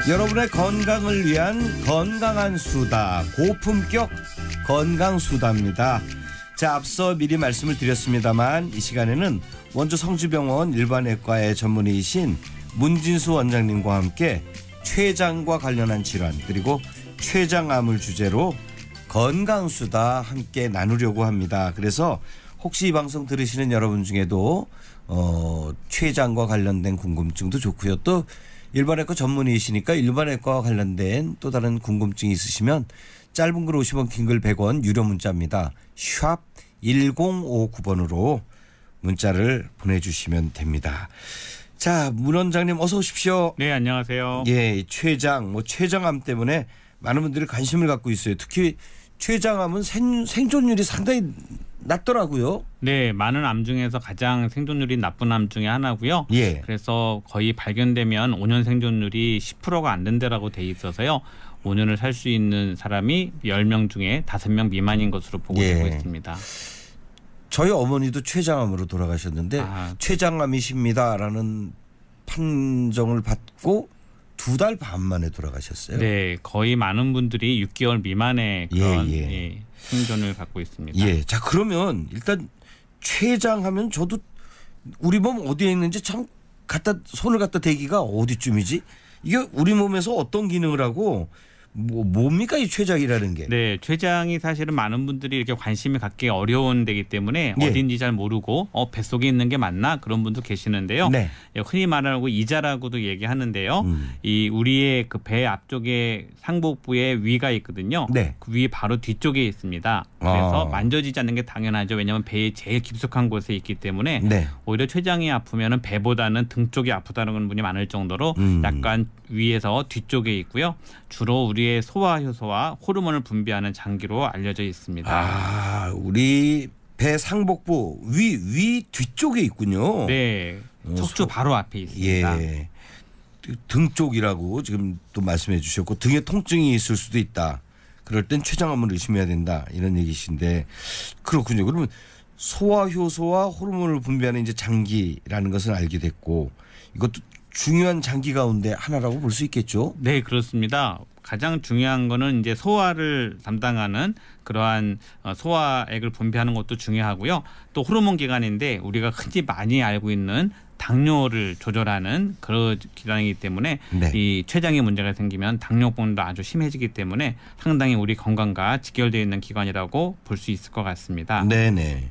여러분의 건강을 위한 건강한 수다, 고품격 건강수다입니다. 자, 앞서 미리 말씀을 드렸습니다만 이 시간에는 원주 성주병원 일반외과의 전문의이신 문진수 원장님과 함께 췌장과 관련한 질환 그리고 췌장암을 주제로 건강수다 함께 나누려고 합니다. 그래서 혹시 이 방송 들으시는 여러분 중에도 췌장과 관련된 궁금증도 좋고요. 또 일반외과 전문의이시니까 일반외과와 관련된 또 다른 궁금증이 있으시면 짧은 글 50원, 긴 글 100원 유료 문자입니다. 샵 1059번으로 문자를 보내주시면 됩니다. 자, 문 원장님 어서 오십시오. 네, 안녕하세요. 예, 췌장, 췌장암 때문에 많은 분들이 관심을 갖고 있어요. 특히 췌장암은 생존율이 상당히 낮더라고요. 네, 많은 암 중에서 가장 생존율이 나쁜 암 중에 하나고요. 예. 그래서 거의 발견되면 5년 생존율이 10%가 안 된다라고 돼 있어서요. 5년을 살 수 있는 사람이 10명 중에 5명 미만인 것으로 보고되고 있습니다. 저희 어머니도 췌장암으로 돌아가셨는데 췌장암이십니다라는 판정을 받고 2달 반 만에 돌아가셨어요. 네, 거의 많은 분들이 6개월 미만의 그런 생존을 갖고 있습니다. 예, 자 그러면 일단 췌장하면 저도 우리 몸 어디에 있는지 참 손을 갖다 대기가 어디쯤이지? 이게 우리 몸에서 어떤 기능을 하고 뭡니까 이 췌장이라는 게? 네, 췌장이 사실은 많은 분들이 이렇게 관심을 갖기 어려운 데이기 때문에 어딘지 잘 모르고 뱃속에 있는 게 맞나 그런 분도 계시는데요. 네. 흔히 말하고 이자라고도 얘기하는데요. 이 우리의 그 배 앞쪽에 상복부에 위가 있거든요. 네. 그 위 바로 뒤쪽에 있습니다. 그래서 만져지지 않는 게 당연하죠. 왜냐하면 배의 제일 깊숙한 곳에 있기 때문에 오히려 췌장이 아프면은 배보다는 등 쪽이 아프다는 분이 많을 정도로 약간 위에서 뒤쪽에 있고요. 주로 우리의 소화 효소와 호르몬을 분비하는 장기로 알려져 있습니다. 아, 우리 배 상복부 위 뒤쪽에 있군요. 네, 척추 바로 앞에 있습니다. 예, 등 쪽이라고 지금 또 말씀해 주셨고 등에 통증이 있을 수도 있다. 그럴 땐 췌장암을 의심해야 된다 이런 얘기신데 그렇군요. 그러면 소화 효소와 호르몬을 분비하는 이제 장기라는 것은 알게 됐고 이것도 중요한 장기 가운데 하나라고 볼 수 있겠죠? 네, 그렇습니다. 가장 중요한 거는 이제 소화를 담당하는 그러한 소화액을 분비하는 것도 중요하고요. 또 호르몬 기관인데 우리가 흔히 많이 알고 있는 당뇨를 조절하는 그런 기관이기 때문에 이 췌장에 문제가 생기면 당뇨병도 아주 심해지기 때문에 상당히 우리 건강과 직결되어 있는 기관이라고 볼 수 있을 것 같습니다. 네네.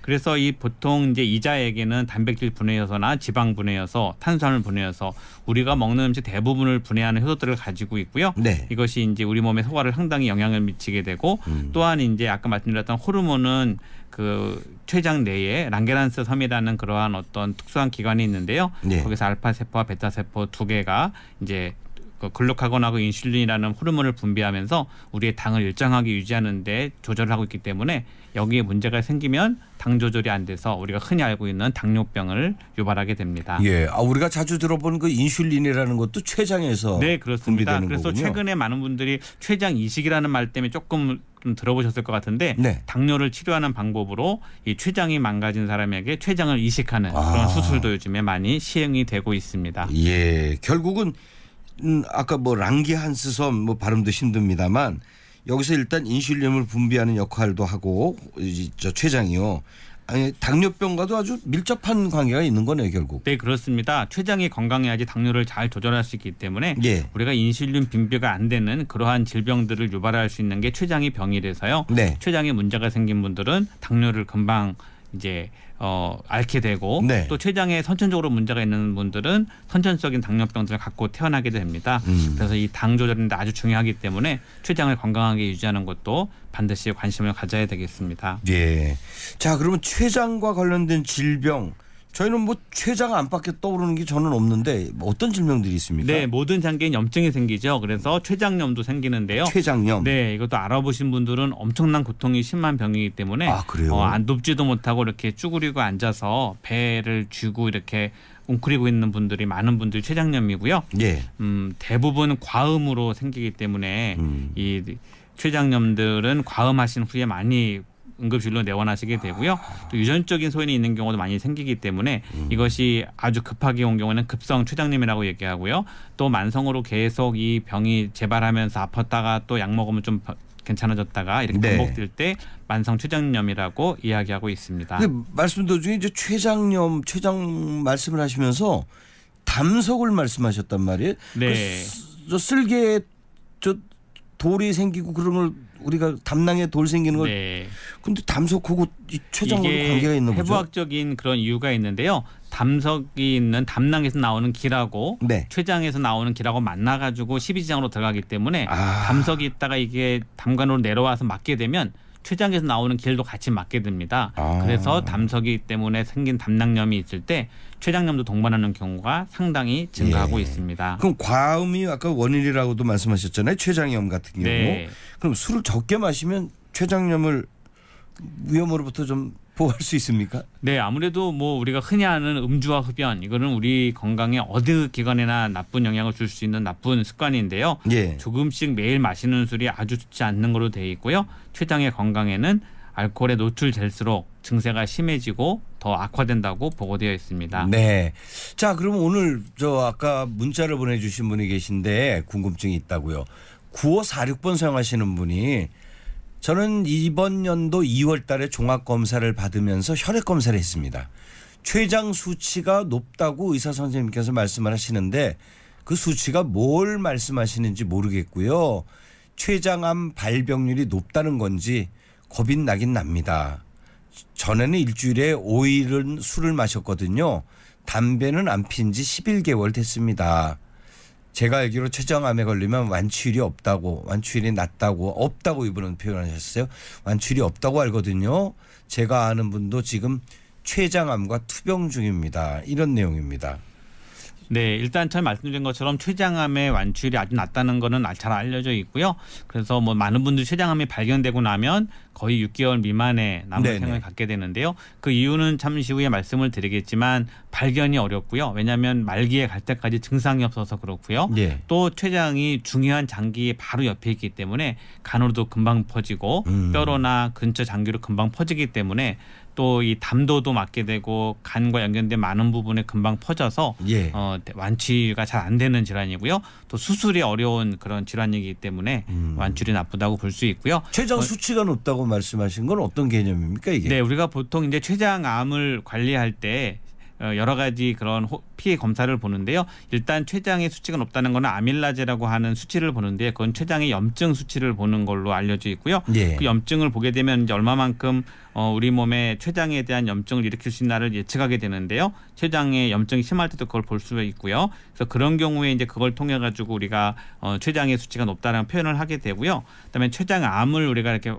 그래서 이 보통 이제 이자에게는 단백질 분해여서나 지방 분해여서 탄수화물 분해여서 우리가 먹는 음식 대부분을 분해하는 효소들을 가지고 있고요. 이것이 이제 우리 몸의 소화를 상당히 영향을 미치게 되고 또한 이제 아까 말씀드렸던 호르몬은 그 췌장 내에 랑게란스 섬이라는 그러한 어떤 특수한 기관이 있는데요. 거기서 알파 세포와 베타 세포 두 개가 이제 글루카곤하고 인슐린이라는 호르몬을 분비하면서 우리의 당을 일정하게 유지하는 데 조절을 하고 있기 때문에 여기에 문제가 생기면 당 조절이 안 돼서 우리가 흔히 알고 있는 당뇨병을 유발하게 됩니다. 예, 우리가 자주 들어본 그 인슐린이라는 것도 췌장에서 네, 그렇습니다. 분비되는 그래서 거군요. 최근에 많은 분들이 췌장 이식이라는 말 때문에 조금 들어보셨을 것 같은데 당뇨를 치료하는 방법으로 이 췌장이 망가진 사람에게 췌장을 이식하는 그런 수술도 요즘에 많이 시행이 되고 있습니다. 예, 결국은 아까 랑게한스섬 발음도 힘듭니다만 여기서 일단 인슐린을 분비하는 역할도 하고 저 췌장이요. 아니, 당뇨병과도 아주 밀접한 관계가 있는 거네요, 결국. 네, 그렇습니다. 췌장이 건강해야지 당뇨를 잘 조절할 수 있기 때문에 우리가 인슐린 분비가 안 되는 그러한 질병들을 유발할 수 있는 게 췌장이 병이 돼서요. 췌장에 문제가 생긴 분들은 당뇨를 금방 이제 앓게 되고 또 췌장에 선천적으로 문제가 있는 분들은 선천적인 당뇨병들을 갖고 태어나게 됩니다. 그래서 이 당 조절인데 아주 중요하기 때문에 췌장을 건강하게 유지하는 것도 반드시 관심을 가져야 되겠습니다. 예. 자, 그러면 췌장과 관련된 질병 저희는 췌장 안팎에 떠오르는 게 저는 없는데 어떤 질병들이 있습니까? 네, 모든 장기엔 염증이 생기죠. 그래서 췌장염도 생기는데요. 췌장염. 네, 이것도 알아보신 분들은 엄청난 고통이 심한 병이기 때문에 그래요? 눕지도 못하고 이렇게 쭈그리고 앉아서 배를 쥐고 이렇게 웅크리고 있는 분들이 많은 분들이 췌장염이고요. 대부분 과음으로 생기기 때문에 이 췌장염들은 과음하신 후에 많이 응급실로 내원하시게 되고요. 또 유전적인 소인이 있는 경우도 많이 생기기 때문에 이것이 아주 급하게 온 경우에는 급성 췌장염이라고 얘기하고요. 또 만성으로 계속 이 병이 재발하면서 아팠다가 또 약 먹으면 좀 괜찮아졌다가 이렇게 반복될 때 만성 췌장염이라고 이야기하고 있습니다. 근데 말씀 도중에 이제 췌장 말씀을 하시면서 담석을 말씀하셨단 말이에요. 네. 저 쓸개에 저 돌이 생기고 그런 걸 우리가 담낭에 돌 생기는 걸. 네. 근데 담석하고 이 췌장하고 관계가 있는 거죠? 해부학적인 그런 이유가 있는데요. 담석이 있는 담낭에서 나오는 기라고 췌장에서 나오는 기라고 만나가지고 십이지장으로 들어가기 때문에 담석이 있다가 이게 담관으로 내려와서 맞게 되면 췌장에서 나오는 길도 같이 맞게 됩니다. 그래서 담석이 때문에 생긴 담낭염이 있을 때 췌장염도 동반하는 경우가 상당히 증가하고 있습니다. 그럼 과음이 아까 원인이라고도 말씀하셨잖아요. 췌장염 같은 경우. 네. 그럼 술을 적게 마시면 췌장염을 위험으로부터 좀 보호할 수 있습니까? 네, 아무래도 뭐 우리가 흔히 아는 음주와 흡연 이거는 우리 건강에 어느 기관에나 나쁜 영향을 줄 수 있는 나쁜 습관인데요. 조금씩 매일 마시는 술이 아주 좋지 않는 걸로 되어 있고요. 췌장의 건강에는 알코올에 노출될수록 증세가 심해지고 더 악화된다고 보고되어 있습니다. 네. 자, 그럼 오늘 저 아까 문자를 보내주신 분이 계신데 궁금증이 있다고요. 9546번 사용하시는 분이 저는 이번 연도 2월 달에 종합검사를 받으면서 혈액검사를 했습니다. 췌장 수치가 높다고 의사 선생님께서 말씀을 하시는데 그 수치가 뭘 말씀하시는지 모르겠고요. 췌장암 발병률이 높다는 건지 겁이 나긴 납니다. 전에는 일주일에 5일은 술을 마셨거든요. 담배는 안 핀 지 11개월 됐습니다. 제가 알기로 췌장암에 걸리면 완치율이 없다고 이분은 표현하셨어요. 완치율이 없다고 알거든요. 제가 아는 분도 지금 췌장암과 투병 중입니다. 이런 내용입니다. 네, 일단 처음 말씀드린 것처럼 췌장암의 완치율이 아주 낮다는 거는 잘 알려져 있고요. 그래서 뭐 많은 분들이 췌장암이 발견되고 나면 거의 6개월 미만의 남은 생을 갖게 되는데요. 그 이유는 잠시 후에 말씀을 드리겠지만 발견이 어렵고요. 왜냐하면 말기에 갈 때까지 증상이 없어서 그렇고요. 또 췌장이 중요한 장기 바로 옆에 있기 때문에 간으로도 금방 퍼지고 뼈로나 근처 장기로 금방 퍼지기 때문에 또 이 담도도 맞게 되고 간과 연결된 많은 부분에 금방 퍼져서 완치가 잘 안 되는 질환이고요. 또 수술이 어려운 그런 질환이기 때문에 완치율이 나쁘다고 볼 수 있고요. 췌장 수치가 높다고 말씀하신 건 어떤 개념입니까 이게? 네, 우리가 보통 이제 췌장암을 관리할 때 여러 가지 그런 피해 검사를 보는데요. 일단 췌장의 수치가 높다는 것은 아밀라제라고 하는 수치를 보는데 그건 췌장의 염증 수치를 보는 걸로 알려져 있고요. 그 염증을 보게 되면 이제 얼마만큼 우리 몸에 췌장에 대한 염증을 일으킬 수 있나를 예측하게 되는데요. 췌장의 염증이 심할 때도 그걸 볼 수가 있고요. 그래서 그런 경우에 이제 그걸 통해 가지고 우리가 췌장의 수치가 높다는 표현을 하게 되고요. 그다음에 췌장암을 우리가 이렇게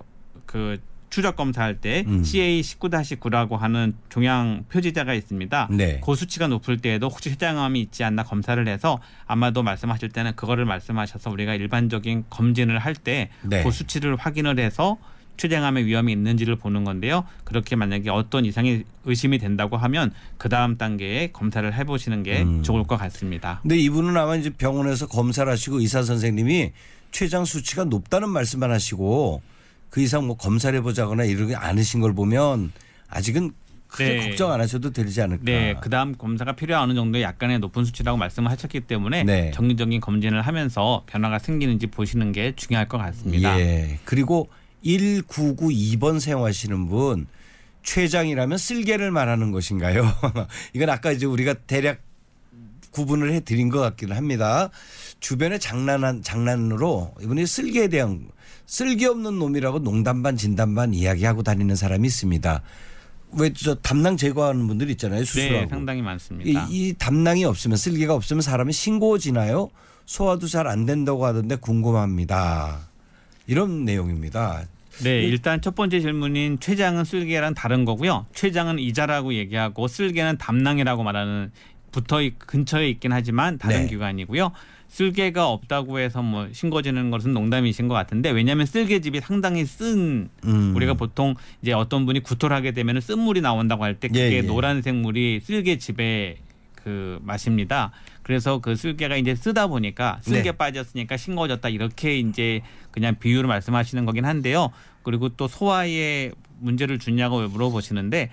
추적 검사할 때 CA19-9라고 하는 종양 표지자가 있습니다. 그 수치가 높을 때에도 혹시 췌장암이 있지 않나 검사를 해서 아마도 말씀하실 때는 그거를 말씀하셔서 우리가 일반적인 검진을 할 때 그 수치를 확인을 해서 췌장암의 위험이 있는지를 보는 건데요. 그렇게 만약에 어떤 이상이 의심이 된다고 하면 그 다음 단계에 검사를 해보시는 게 좋을 것 같습니다. 근데 이분은 아마 이제 병원에서 검사를 하시고 의사 선생님이 췌장 수치가 높다는 말씀만 하시고 그 이상 뭐 검사를 해보자거나 이러지 않으신 걸 보면 아직은 크게 걱정 안 하셔도 되지 않을까. 네, 그다음 검사가 필요한 어느 정도의 약간의 높은 수치라고 말씀을 하셨기 때문에 정기적인 검진을 하면서 변화가 생기는지 보시는 게 중요할 것 같습니다. 그리고 1992번 사용하시는 분 췌장이라면 쓸개를 말하는 것인가요? 이건 아까 이제 우리가 대략 구분을 해드린 것 같기는 합니다. 주변에 장난으로 이분이 쓸개에 대한 쓸개없는 놈이라고 농담 반 진담 반 이야기하고 다니는 사람이 있습니다. 왜 저 담낭 제거하는 분들 있잖아요. 수술하고. 네, 상당히 많습니다. 이 담낭이 없으면 쓸개가 없으면 사람이 싱거워지나요? 소화도 잘 안 된다고 하던데 궁금합니다. 이런 내용입니다. 네, 일단 첫 번째 질문인 췌장은 쓸개랑 다른 거고요. 췌장은 이자라고 얘기하고 쓸개는 담낭이라고 말하는 근처에 있긴 하지만 다른 기관이고요. 쓸개가 없다고 해서 뭐 싱거워지는 것은 농담이신 것 같은데 왜냐하면 쓸개즙이 상당히 쓴 우리가 보통 이제 어떤 분이 구토를 하게 되면 쓴물이 나온다고 할 때 그게 노란색 물이 쓸개즙의 그 맛입니다. 그래서 그 쓸개가 이제 쓰다 보니까 쓸개 네. 빠졌으니까 싱거워졌다 이렇게 이제 그냥 비유로 말씀하시는 거긴 한데요. 그리고 또 소화에 문제를 주냐고 물어보시는데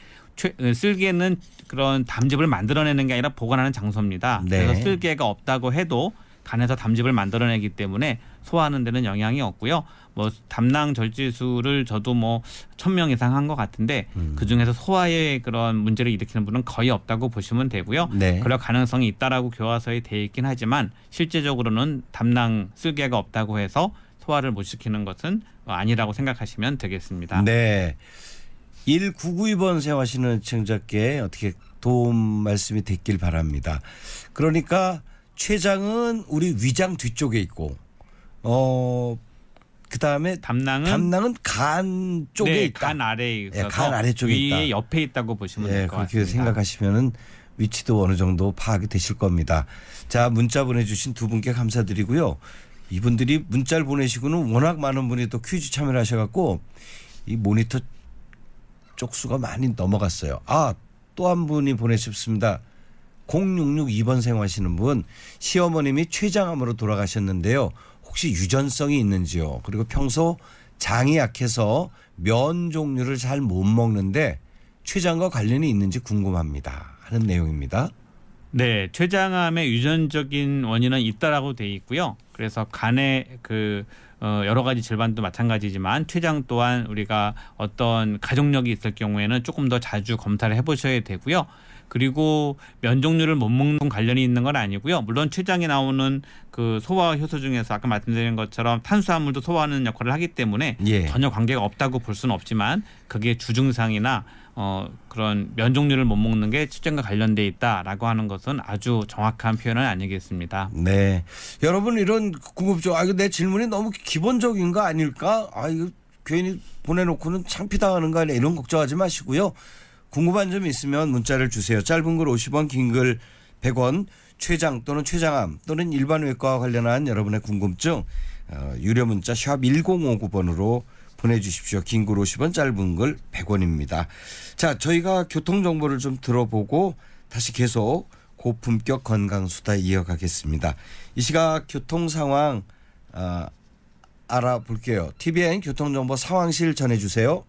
쓸개는 그런 담즙을 만들어내는 게 아니라 보관하는 장소입니다. 네. 그래서 쓸개가 없다고 해도 간에서 담즙을 만들어내기 때문에 소화하는 데는 영향이 없고요. 뭐 담낭 절제술을 저도 뭐 1,000명 이상 한 것 같은데 그중에서 소화에 그런 문제를 일으키는 분은 거의 없다고 보시면 되고요. 네. 그럴 가능성이 있다라고 교과서에 돼 있긴 하지만 실제적으로는 담낭 쓸개가 없다고 해서 소화를 못 시키는 것은 아니라고 생각하시면 되겠습니다. 네. 1992번 사용하시는 청자께 어떻게 도움 말씀이 됐길 바랍니다. 그러니까 췌장은 우리 위장 뒤쪽에 있고 그다음에 담낭은 간 쪽에 네, 있다. 간 아래에 있어서 간 아래쪽에 있다. 위에 옆에 있다고 보시면 될 것 같습니다. 그렇게 생각하시면은 위치도 어느 정도 파악이 되실 겁니다. 자, 문자 보내주신 두 분께 감사드리고요. 이분들이 문자를 보내시고는 워낙 많은 분이 또 퀴즈 참여를 하셔갖고 이 모니터 쪽수가 많이 넘어갔어요. 또 한 분이 보내셨습니다. 0662번 생활하시는 분, 시어머님이 췌장암으로 돌아가셨는데요. 혹시 유전성이 있는지요? 그리고 평소 장이 약해서 면 종류를 잘 못 먹는데 췌장과 관련이 있는지 궁금합니다 하는 내용입니다. 네, 췌장암의 유전적인 원인은 있다라고 돼 있고요. 그래서 간에 여러 가지 질환도 마찬가지지만 췌장 또한 우리가 어떤 가족력이 있을 경우에는 조금 더 자주 검사를 해보셔야 되고요. 그리고 면 종류를 못 먹는 관련이 있는 건 아니고요. 물론 췌장에 나오는 그 소화 효소 중에서 아까 말씀드린 것처럼 탄수화물도 소화하는 역할을 하기 때문에 전혀 관계가 없다고 볼 수는 없지만 그게 주증상이나 그런 면 종류를 못 먹는 게 췌장과 관련돼 있다라고 하는 것은 아주 정확한 표현은 아니겠습니다. 네, 여러분 이런 궁금증, 이거 내 질문이 너무 기본적인 거 아닐까? 이거 괜히 보내놓고는 창피당하는 거 아니야? 이런 걱정하지 마시고요. 궁금한 점이 있으면 문자를 주세요. 짧은 글 50원, 긴 글 100원, 췌장 또는 췌장암 또는 일반 외과와 관련한 여러분의 궁금증 유료 문자 샵 1059번으로 보내주십시오. 긴 글 50원, 짧은 글 100원입니다. 자, 저희가 교통정보를 좀 들어보고 다시 계속 고품격 건강수다 이어가겠습니다. 이 시각 교통 상황 알아볼게요. TVN 교통정보 상황실 전해주세요.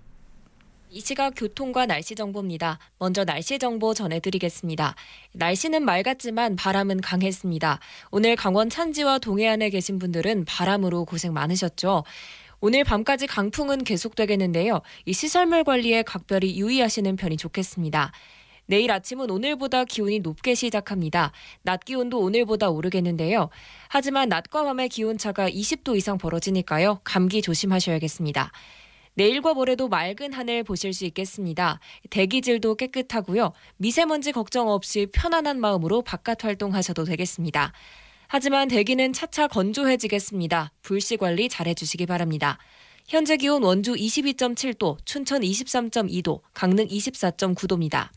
이 시각 교통과 날씨 정보입니다. 먼저 날씨 정보 전해드리겠습니다. 날씨는 맑았지만 바람은 강했습니다. 오늘 강원 찬지와 동해안에 계신 분들은 바람으로 고생 많으셨죠. 오늘 밤까지 강풍은 계속되겠는데요. 이 시설물 관리에 각별히 유의하시는 편이 좋겠습니다. 내일 아침은 오늘보다 기온이 높게 시작합니다. 낮 기온도 오늘보다 오르겠는데요. 하지만 낮과 밤의 기온차가 20도 이상 벌어지니까요. 감기 조심하셔야겠습니다. 내일과 모레도 맑은 하늘 보실 수 있겠습니다. 대기질도 깨끗하고요. 미세먼지 걱정 없이 편안한 마음으로 바깥 활동하셔도 되겠습니다. 하지만 대기는 차차 건조해지겠습니다. 불씨 관리 잘해주시기 바랍니다. 현재 기온 원주 22.7도, 춘천 23.2도, 강릉 24.9도입니다.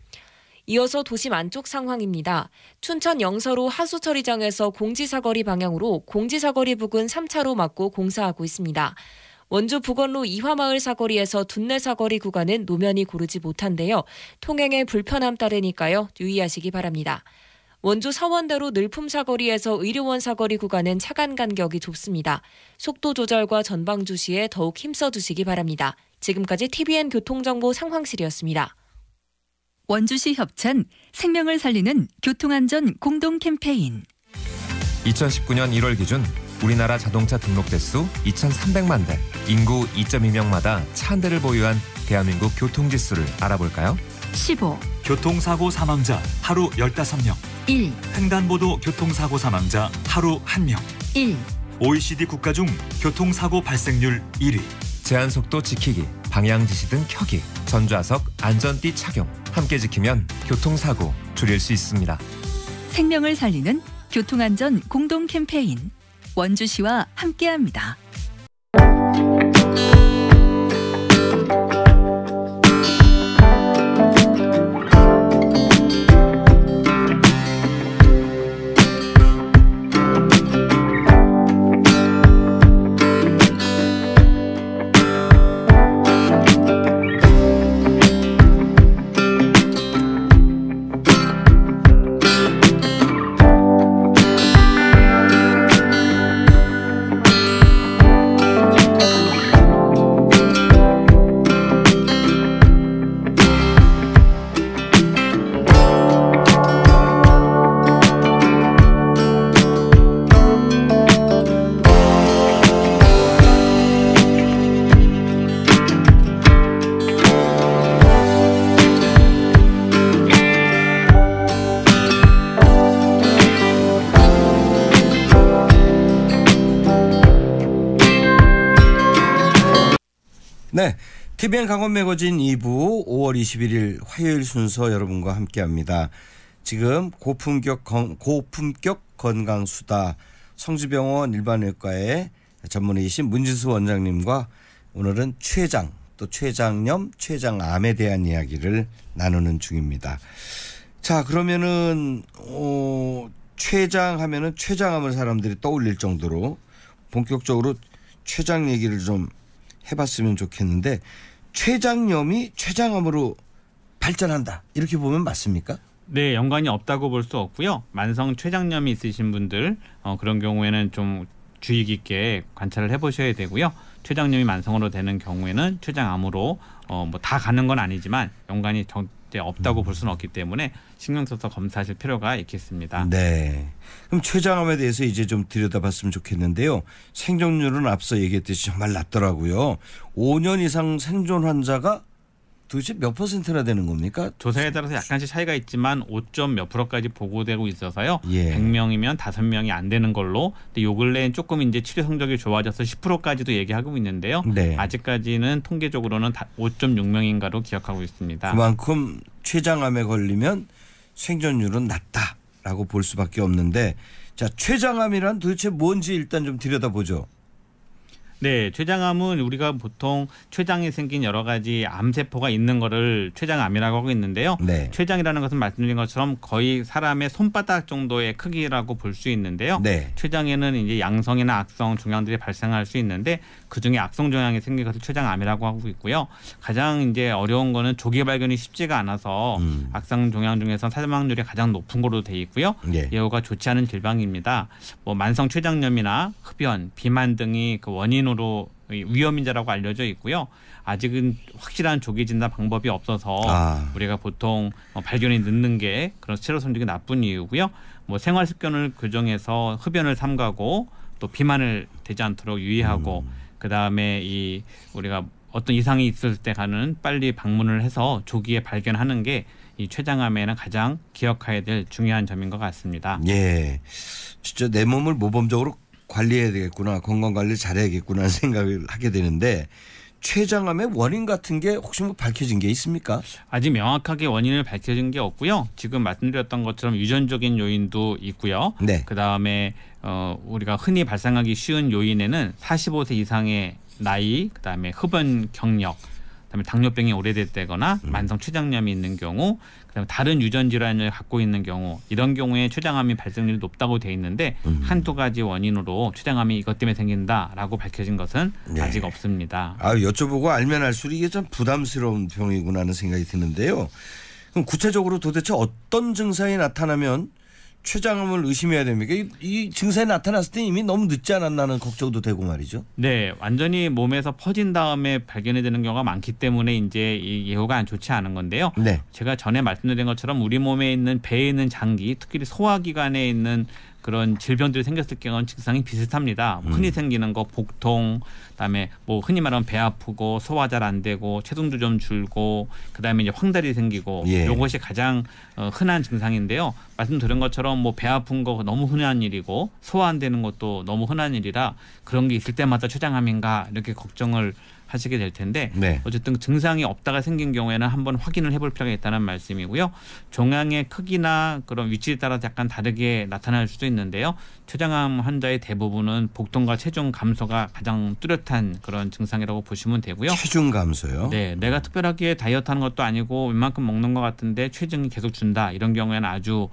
이어서 도심 안쪽 상황입니다. 춘천 영서로 하수처리장에서 공지사거리 방향으로 공지사거리 부근 3차로 막고 공사하고 있습니다. 원주 북원로 이화마을 사거리에서 둔내 사거리 구간은 노면이 고르지 못한데요. 통행에 불편함 따르니까요. 유의하시기 바랍니다. 원주 서원대로 늘품 사거리에서 의료원 사거리 구간은 차간 간격이 좁습니다. 속도 조절과 전방 주시에 더욱 힘써 주시기 바랍니다. 지금까지 TVN 교통정보 상황실이었습니다. 원주시 협찬 생명을 살리는 교통안전 공동 캠페인. 2019년 1월 기준 우리나라 자동차 등록 대수 2,300만 대, 인구 2.2명마다 차 한 대를 보유한 대한민국 교통지수를 알아볼까요? 15. 교통사고 사망자 하루 15명. 1. 횡단보도 교통사고 사망자 하루 1명. 1. OECD 국가 중 교통사고 발생률 1위. 제한속도 지키기, 방향지시 등 켜기, 전좌석 안전띠 착용. 함께 지키면 교통사고 줄일 수 있습니다. 생명을 살리는 교통안전 공동 캠페인. 원주시와 함께합니다. 네, TVN 강원 매거진 2부 5월 21일 화요일 순서 여러분과 함께합니다. 지금 고품격 건강수다 성주병원 일반외과의 전문의이신 문진수 원장님과 오늘은 췌장 또 췌장염, 췌장암에 대한 이야기를 나누는 중입니다. 자, 그러면은 췌장 하면은 췌장암을 사람들이 떠올릴 정도로 본격적으로 췌장 얘기를 좀 해봤으면 좋겠는데 췌장염이 췌장암으로 발전한다 이렇게 보면 맞습니까? 네, 연관이 없다고 볼 수 없고요. 만성 췌장염이 있으신 분들 그런 경우에는 좀 주의 깊게 관찰을 해보셔야 되고요. 췌장염이 만성으로 되는 경우에는 췌장암으로 뭐 다 가는 건 아니지만 연관이 절대 없다고 볼 수는 없기 때문에 신경 써서 검사하실 필요가 있겠습니다. 네. 그럼 췌장암에 대해서 이제 좀 들여다봤으면 좋겠는데요. 생존율은 앞서 얘기했듯이 정말 낮더라고요. 5년 이상 생존 환자가 도대체 몇 %나 되는 겁니까? 조사에 따라서 약간씩 차이가 있지만 5점 몇 %까지 보고되고 있어서요. 예. 100명이면 5명이 안 되는 걸로. 근데 요 근래엔 조금 이제 치료 성적이 좋아져서 10%까지도 얘기하고 있는데요. 네. 아직까지는 통계적으로는 5.6명인가로 기억하고 있습니다. 그만큼 췌장암에 걸리면 생존율은 낮다라고 볼 수밖에 없는데, 자, 췌장암이란 도대체 뭔지 일단 좀 들여다보죠. 네, 췌장암은 우리가 보통 췌장에 생긴 여러 가지 암세포가 있는 거를 췌장암이라고 하고 있는데요. 네. 췌장이라는 것은 말씀드린 것처럼 거의 사람의 손바닥 정도의 크기라고 볼 수 있는데요. 네. 췌장에는 이제 양성이나 악성 종양들이 발생할 수 있는데 그중에 악성 종양이 생긴 것을 췌장암이라고 하고 있고요. 가장 이제 어려운 거는 조기 발견이 쉽지가 않아서 악성 종양 중에서 사망률이 가장 높은 거로 돼 있고요. 예. 예후가 좋지 않은 질병입니다. 뭐 만성 췌장염이나 흡연, 비만 등이 그 원인으로 위험인자라고 알려져 있고요. 아직은 확실한 조기 진단 방법이 없어서 우리가 보통 발견이 늦는 게 그런 치료 성적이 나쁜 이유고요. 뭐 생활 습관을 교정해서 흡연을 삼가고 또 비만을 되지 않도록 유의하고 그다음에 이 우리가 어떤 이상이 있을 때 가는 빨리 방문을 해서 조기에 발견하는 게 이 췌장암에는 가장 기억해야 될 중요한 점인 것 같습니다. 예, 진짜 내 몸을 모범적으로 관리해야 되겠구나, 건강관리를 잘해야겠구나 하는 생각을 하게 되는데 췌장암의 원인 같은 게 혹시 뭐 밝혀진 게 있습니까? 아직 명확하게 원인을 밝혀진 게 없고요. 지금 말씀드렸던 것처럼 유전적인 요인도 있고요. 네. 그다음에 우리가 흔히 발생하기 쉬운 요인에는 45세 이상의 나이, 그다음에 흡연 경력, 그다음에 당뇨병이 오래됐다거나 만성 췌장염이 있는 경우, 그다음에 다른 유전 질환을 갖고 있는 경우, 이런 경우에 췌장암이 발생률이 높다고 돼 있는데 한두 가지 원인으로 췌장암이 이것 때문에 생긴다라고 밝혀진 것은 네. 아직 없습니다. 여쭤보고 알면 알수록 이게 좀 부담스러운 병이구나 하는 생각이 드는데요. 그럼 구체적으로 도대체 어떤 증상이 나타나면 췌장암을 의심해야 됩니까? 이 증상이 나타났을 때 이미 너무 늦지 않았나 하는 걱정도 되고 말이죠. 네, 완전히 몸에서 퍼진 다음에 발견이 되는 경우가 많기 때문에 이제 이 예후가 안 좋지 않은 건데요. 네. 제가 전에 말씀드린 것처럼 우리 몸에 있는 배에 있는 장기, 특히 소화기관에 있는 그런 질병들이 생겼을 경우는 증상이 비슷합니다. 흔히 생기는 거 복통, 그다음에 뭐 흔히 말하면 배 아프고 소화 잘 안 되고 체중도 좀 줄고 그다음에 이제 황달이 생기고 예. 이것이 가장 흔한 증상인데요. 말씀드린 것처럼 뭐 배 아픈 거 너무 흔한 일이고 소화 안 되는 것도 너무 흔한 일이라 그런 게 있을 때마다 췌장암인가 이렇게 걱정을 하시게 될 텐데 네. 어쨌든 증상이 없다가 생긴 경우에는 한번 확인을 해볼 필요가 있다는 말씀이고요. 종양의 크기나 그런 위치에 따라서 약간 다르게 나타날 수도 있는데요. 췌장암 환자의 대부분은 복통과 체중 감소가 가장 뚜렷한 그런 증상이라고 보시면 되고요. 체중 감소요? 네, 내가 특별하게 다이어트하는 것도 아니고 웬만큼 먹는 것 같은데 체중이 계속 준다 이런 경우에는 아주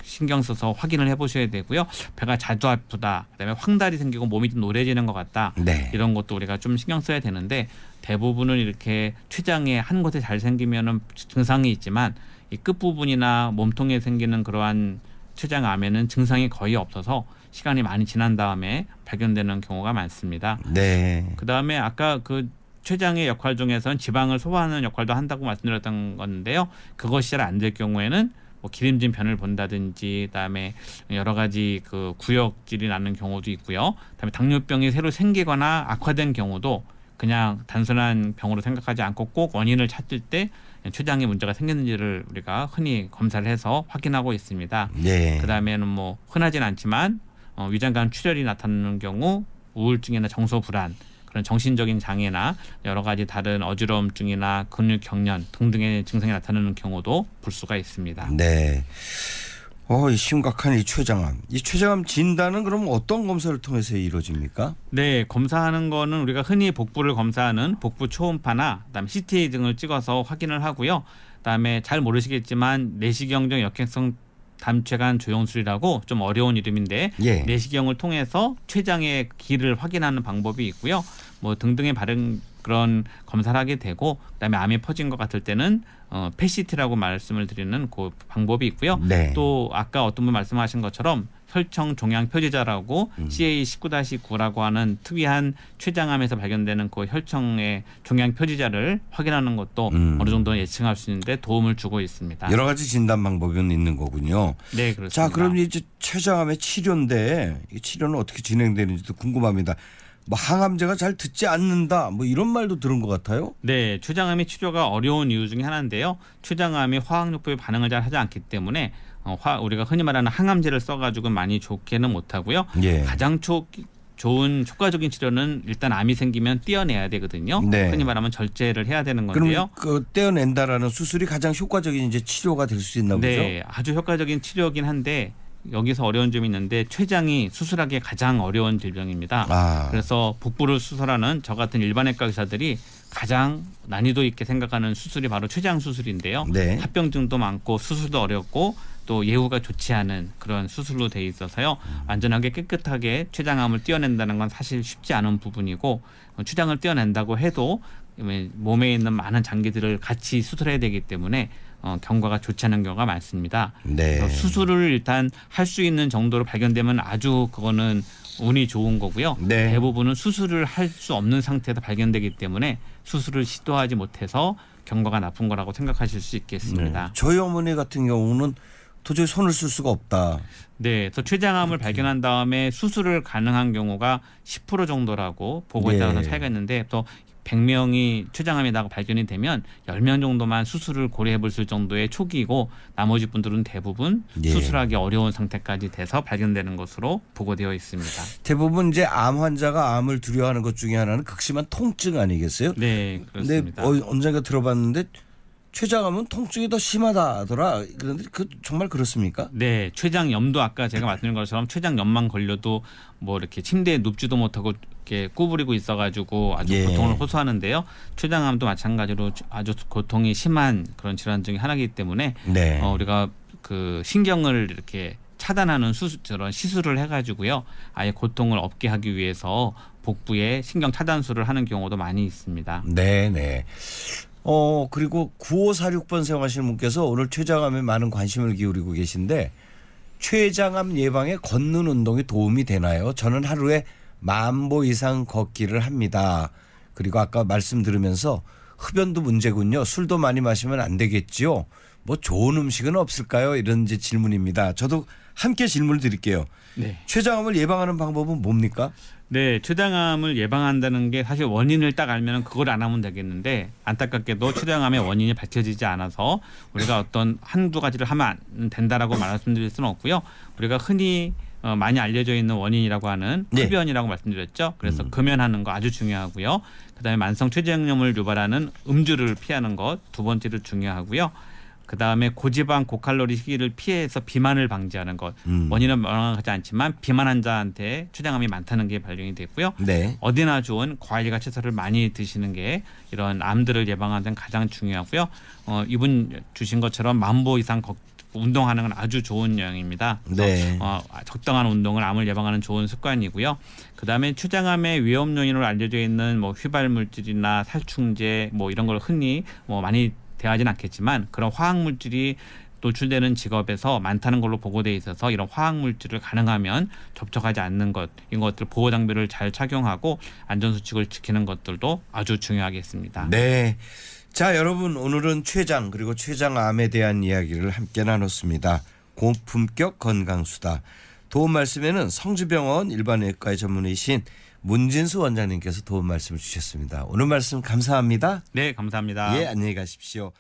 신경 써서 확인을 해보셔야 되고요. 배가 자주 아프다, 그다음에 황달이 생기고 몸이 좀 노래지는 것 같다. 네. 이런 것도 우리가 좀 신경 써야 되는데 대부분은 이렇게 췌장에 한 곳에 잘 생기면은 증상이 있지만 이 끝부분이나 몸통에 생기는 그러한 췌장암에는 증상이 거의 없어서 시간이 많이 지난 다음에 발견되는 경우가 많습니다. 네. 그다음에 아까 그 췌장의 역할 중에서는 지방을 소화하는 역할도 한다고 말씀드렸던 건데요. 그것이 잘 안 될 경우에는 뭐 기름진 변을 본다든지 그다음에 여러 가지 그 구역질이 나는 경우도 있고요. 그다음에 당뇨병이 새로 생기거나 악화된 경우도 그냥 단순한 병으로 생각하지 않고 꼭 원인을 찾을 때 췌장에 문제가 생겼는지를 우리가 흔히 검사를 해서 확인하고 있습니다. 네. 그다음에는 뭐 흔하진 않지만 위장관 출혈이 나타나는 경우 우울증이나 정서 불안 그런 정신적인 장애나 여러 가지 다른 어지러움증이나 근육 경련 등등의 증상이 나타나는 경우도 볼 수가 있습니다. 네. 이 심각한 이 췌장암. 이 췌장암 진단은 그럼 어떤 검사를 통해서 이루어집니까? 네, 검사하는 거는 우리가 흔히 복부를 검사하는 복부 초음파나 그다음에 CT 등을 찍어서 확인을 하고요. 그다음에 잘 모르시겠지만 내시경적 역행성 담췌관 조영술이라고 좀 어려운 이름인데 예. 내시경을 통해서 췌장의 길을 확인하는 방법이 있고요. 뭐 등등의 그런 검사를 하게 되고 그다음에 암이 퍼진 것 같을 때는 PET-CT라고 말씀을 드리는 그 방법이 있고요. 네. 또 아까 어떤 분 말씀하신 것처럼 혈청 종양 표지자라고 CA19-9라고 하는 특이한 췌장암에서 발견되는 그 혈청의 종양 표지자를 확인하는 것도 어느 정도 예측할 수 있는데 도움을 주고 있습니다. 여러 가지 진단 방법은 있는 거군요. 네, 그렇습니다. 자, 그럼 이제 췌장암의 치료인데 이 치료는 어떻게 진행되는지도 궁금합니다. 뭐 항암제가 잘 듣지 않는다 뭐 이런 말도 들은 것 같아요. 네, 췌장암이 치료가 어려운 이유 중에 하나인데요. 췌장암이 화학요법에 반응을 잘 하지 않기 때문에 우리가 흔히 말하는 항암제를 써가지고 많이 좋게는 못하고요. 예. 가장 좋은 효과적인 치료는 일단 암이 생기면 떼어내야 되거든요. 네. 흔히 말하면 절제를 해야 되는 건데요. 그럼 그 떼어낸다라는 수술이 가장 효과적인 이제 치료가 될 수 있나 보죠? 네, 아주 효과적인 치료긴 한데 여기서 어려운 점이 있는데 췌장이 수술하기 가장 어려운 질병입니다. 그래서 복부를 수술하는 저 같은 일반외과 의사들이 가장 난이도 있게 생각하는 수술이 바로 췌장 수술인데요. 네. 합병증도 많고 수술도 어렵고 또 예후가 좋지 않은 그런 수술로 돼 있어서요. 완전하게 깨끗하게 췌장암을 떼어낸다는 건 사실 쉽지 않은 부분이고 췌장을 떼어낸다고 해도 몸에 있는 많은 장기들을 같이 수술해야 되기 때문에 경과가 좋지 않은 경우가 많습니다. 네. 수술을 일단 할 수 있는 정도로 발견되면 아주 그거는 운이 좋은 거고요. 네. 대부분은 수술을 할 수 없는 상태에서 발견되기 때문에 수술을 시도하지 못해서 경과가 나쁜 거라고 생각하실 수 있겠습니다. 네. 저희 어머니 같은 경우는 도저히 손을 쓸 수가 없다. 네, 그래서 췌장암을 발견한 다음에 수술을 가능한 경우가 10% 정도라고 보고에 따라서 차이가 있는데 또 100명이 췌장암이라고 발견이 되면 10명 정도만 수술을 고려해 볼 수 정도의 초기이고 나머지 분들은 대부분 수술하기 어려운 상태까지 돼서 발견되는 것으로 보고되어 있습니다. 대부분 이제 암 환자가 암을 두려워하는 것 중에 하나는 극심한 통증 아니겠어요? 네, 그렇습니다. 근데 언젠가 들어봤는데 췌장암은 통증이 더 심하다더라. 그런데 정말 그렇습니까? 네, 췌장염도 아까 제가 말씀드린 것처럼 췌장염만 걸려도 뭐 이렇게 침대에 눕지도 못하고 이렇게 구부리고 있어가지고 아주 고통을 호소하는데요. 췌장암도 마찬가지로 아주 고통이 심한 그런 질환 중에 하나이기 때문에 우리가 그 신경을 이렇게 차단하는 저런 시술을 해가지고요. 아예 고통을 없게 하기 위해서 복부에 신경 차단술을 하는 경우도 많이 있습니다. 네. 그리고 9546번 사용하시는 분께서 오늘 췌장암에 많은 관심을 기울이고 계신데 췌장암 예방에 걷는 운동이 도움이 되나요? 저는 하루에 10,000보 이상 걷기를 합니다. 그리고 아까 말씀 들으면서 흡연도 문제군요. 술도 많이 마시면 안 되겠지요. 뭐 좋은 음식은 없을까요? 이런 이제 질문입니다. 저도 함께 질문을 드릴게요. 네. 췌장암을 예방하는 방법은 뭡니까? 네, 췌장암을 예방한다는 게 사실 원인을 딱 알면 그걸 안 하면 되겠는데 안타깝게도 췌장암의 원인이 밝혀지지 않아서 우리가 어떤 한두 가지를 하면 안 된다라고 말씀드릴 수는 없고요. 우리가 흔히 많이 알려져 있는 원인이라고 하는 흡연이라고 말씀드렸죠. 그래서 금연하는 거 아주 중요하고요. 그다음에 만성 췌장염을 유발하는 음주를 피하는 것 두 번째로 중요하고요. 그다음에 고지방 고칼로리 식이를 피해서 비만을 방지하는 것. 원인은 명확하지 않지만 비만 환자한테 췌장암이 많다는 게 발견이 됐고요. 네. 어디나 좋은 과일과 채소를 많이 드시는 게 이런 암들을 예방하는 데 가장 중요하고요. 이분 주신 것처럼 10,000보 이상 운동하는 건 아주 좋은 영향입니다. 네. 적당한 운동은 암을 예방하는 좋은 습관이고요. 그다음에 췌장암의 위험 요인으로 알려져 있는 뭐 휘발물질이나 살충제 뭐 이런 걸 흔히 뭐 많이 대하지는 않겠지만 그런 화학물질이 노출되는 직업에서 많다는 걸로 보고돼 있어서 이런 화학물질을 가능하면 접촉하지 않는 것 이런 것들 보호 장비를 잘 착용하고 안전수칙을 지키는 것들도 아주 중요하겠습니다. 네. 자, 여러분 오늘은 췌장 그리고 췌장암에 대한 이야기를 함께 나눴습니다. 고품격 건강수다. 도움 말씀에는 성주병원 일반외과의 전문의신 문진수 원장님께서 도움 말씀을 주셨습니다. 오늘 말씀 감사합니다. 네, 감사합니다. 예, 안녕히 가십시오.